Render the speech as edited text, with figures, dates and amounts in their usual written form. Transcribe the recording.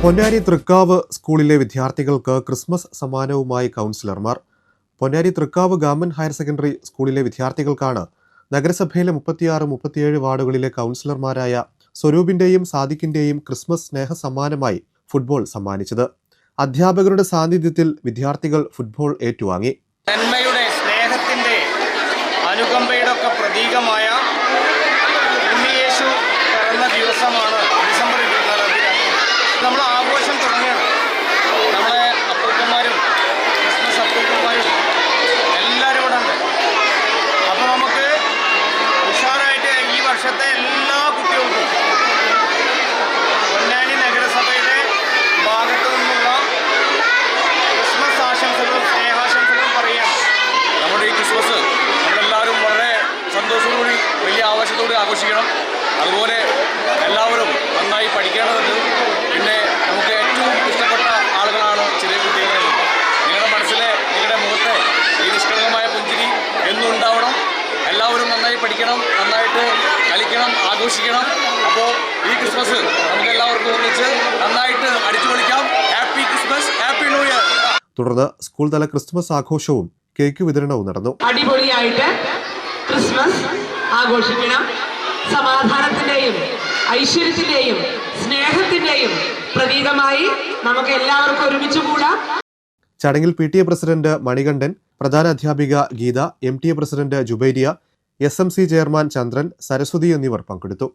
പൊന്നാനി തൃക്കാവ് സ്കൂളിലെ വിദ്യാർത്ഥികൾക്ക് ക്രിസ്മസ് സമ്മാനവുമായി കൗൺസിലർമാർ. Ponnani Thrikkavu government higher secondary സ്കൂളിലെ വിദ്യാർത്ഥികൾക്കാണ് നഗരസഭയിലെ 36-37 വാർഡുകളിലെ കൗൺസിലർമാരായ സ്വരൂപിന്റെയും സാദിഖിന്റെയും ക്രിസ്മസ് സ്നേഹ സമ്മാനമായി ഫുട്ബോൾ സമ്മാനിച്ചത്. അധ്യാപകരുടെ സാന്നിധ്യത്തിൽ വിദ്യാർത്ഥികൾ ഫുട്ബോൾ ഏറ്റുവാങ്ങി. നന്മയുടെ, സ്നേഹത്തിന്റെ, അനുകമ്പയുടെ ഒക്കെ പ്രതീകമായ ഉണ്ണിയേശു പിറന്ന ദിവസമാണ് ഡിസംബർ 24-ാം തീയതി. നമ്മൾ ആഘോഷം തുടങ്ങുകയാണ്. നമ്മളെ അപ്പൂപ്പന്മാരും ക്രിസ്മസ് അപ്പൂപ്പന്മാരും എല്ലാവരും ഇവിടെ ഉണ്ട്. അപ്പോൾ നമുക്ക് ഉഷാറായിട്ട് ഈ വർഷത്തെ എല്ലാ കുട്ടികൾക്കും പൊന്നാനി നഗരസഭയുടെ ഭാഗത്തു നിന്നുള്ള ക്രിസ്മസ് ആശംസകളും സ്നേഹാശംസകളും പറയാം. നമ്മുടെ ഈ ക്രിസ്മസ് നമ്മളെല്ലാവരും വളരെ സന്തോഷത്തോടുകൂടി വലിയ ആവേശത്തോടെ ആഘോഷിക്കണം. അതുപോലെ എല്ലാവരും നന്നായി പഠിക്കേണ്ടതുണ്ട്. പിന്നെ നമുക്ക് ഏറ്റവും ഇഷ്ടപ്പെട്ട ആളുകളാണ് ചെറിയ കുട്ടികളെന്നുള്ളത്. നിങ്ങളുടെ മനസ്സിലെ, നിങ്ങളുടെ മുഖത്തെ ഈ നിഷ്കളങ്കമായ പുഞ്ചിരി എന്നും ഉണ്ടാവണം. എല്ലാവരും നന്നായി പഠിക്കണം, നന്നായിട്ട് കളിക്കണം, ആഘോഷിക്കണം. അപ്പോൾ ഈ ക്രിസ്മസ് നമുക്ക് എല്ലാവർക്കും ഒന്നിച്ച് നന്നായിട്ട് അടിച്ചു പൊളിക്കാം. Happy Christmas, happy new year. തുടർന്ന് സ്കൂൾ തല ക്രിസ്മസ് ആഘോഷവും കേക്ക് വിതരണവും നടന്നു. അടിപൊളിയായിട്ട് ക്രിസ്മസ് ആഘോഷിക്കണം. സമാധാനത്തിന്റെയും ഐശ്വര്യത്തിന്റെയും സ്നേഹത്തിന്റെയും പ്രതീകമായി നമുക്ക് എല്ലാവർക്കും ഒരുമിച്ച് കൂടാം. ചടങ്ങിൽ PTA പ്രസിഡന്റ് മണികണ്ഠൻ, പ്രധാന അധ്യാപിക Geetha, MTA president Jubairiya, SMC chairman Chandran, Saraswathi എന്നിവർ പങ്കെടുത്തു.